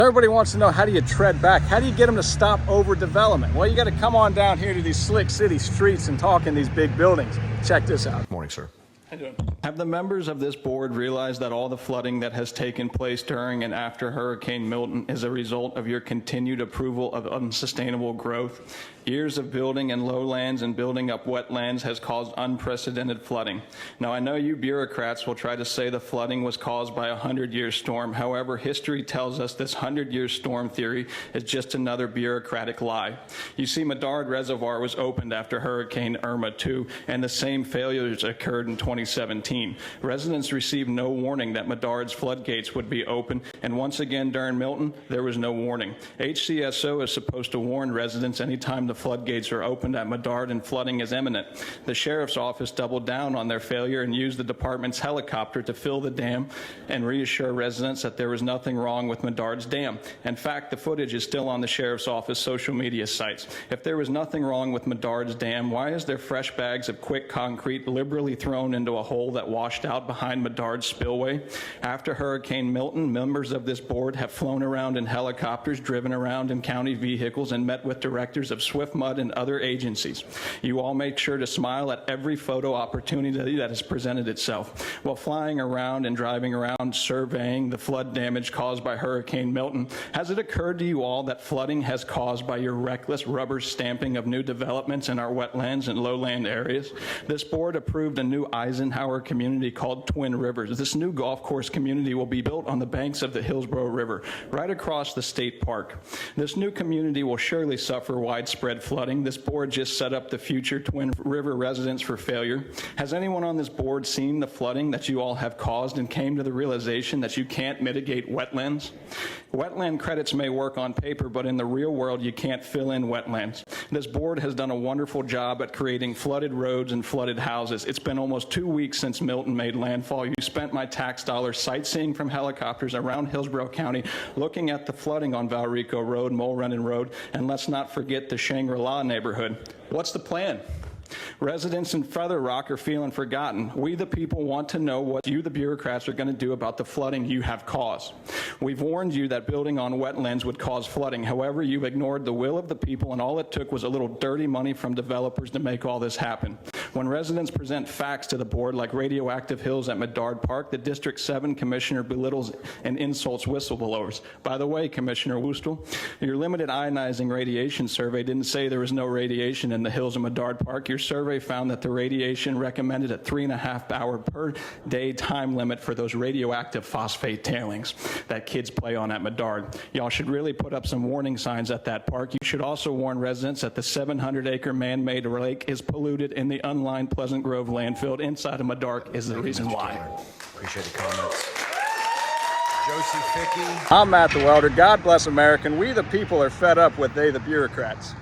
Everybody wants to know, how do you tread back? How do you get them to stop overdevelopment? Well, you got to come on down here to these slick city streets and talk in these big buildings. Check this out. Morning, sir. How you doing? Have the members of this board realized that all the flooding that has taken place during and after Hurricane Milton is a result of your continued approval of unsustainable growth? Years of building in lowlands and building up wetlands has caused unprecedented flooding. Now, I know you bureaucrats will try to say the flooding was caused by a 100-year storm. However, history tells us this 100-year storm theory is just another bureaucratic lie. You see, Medard Reservoir was opened after Hurricane Irma II, and the same failures occurred in 2017. Residents received no warning that Medard's floodgates would be open, and once again during Milton, there was no warning. HCSO is supposed to warn residents anytime the floodgates are opened at Medard and flooding is imminent. The sheriff's office doubled down on their failure and used the department's helicopter to fill the dam and reassure residents that there was nothing wrong with Medard's dam. In fact, the footage is still on the sheriff's office social media sites. If there was nothing wrong with Medard's dam, why is there fresh bags of quick concrete liberally thrown into a hole that washed out behind Medard's spillway? After Hurricane Milton, members of this board have flown around in helicopters, driven around in county vehicles, and met with directors of Swift Mud and other agencies. You all make sure to smile at every photo opportunity that has presented itself. While flying around and driving around surveying the flood damage caused by Hurricane Milton, has it occurred to you all that flooding has caused by your reckless rubber stamping of new developments in our wetlands and lowland areas? This board approved a new Eisenhower community called Twin Rivers. This new golf course community will be built on the banks of the Hillsborough River, right across the state park. This new community will surely suffer widespread flooding. This board just set up the future Twin River residents for failure. Has anyone on this board seen the flooding that you all have caused and came to the realization that you can't mitigate wetlands? Wetland credits may work on paper, but in the real world, you can't fill in wetlands. This board has done a wonderful job at creating flooded roads and flooded houses. It's been almost 2 weeks since Milton made landfall. You spent my tax dollars sightseeing from helicopters around Hillsborough County, looking at the flooding on Valrico Road, Mulrennan Road, and let's not forget the Shangri-La neighborhood. What's the plan? Residents in Feather Rock are feeling forgotten. We, the people, want to know what you, the bureaucrats, are going to do about the flooding you have caused. We've warned you that building on wetlands would cause flooding. However, you've ignored the will of the people, and all it took was a little dirty money from developers to make all this happen. When residents present facts to the board, like radioactive hills at Medard Park, the District 7 commissioner belittles and insults whistleblowers. By the way, Commissioner Wustel, your limited ionizing radiation survey didn't say there was no radiation in the hills of Medard Park. Your survey found that the radiation recommended a 3.5-hour per day time limit for those radioactive phosphate tailings that kids play on at Medard. Y'all should really put up some warning signs at that park. You should also warn residents that the 700-acre man-made lake is polluted and the unlined Pleasant Grove landfill inside of Medard is the reason why. Appreciate the comments. Josie Fickey. I'm Matt the Welder. God bless America. We, the people, are fed up with they, the bureaucrats.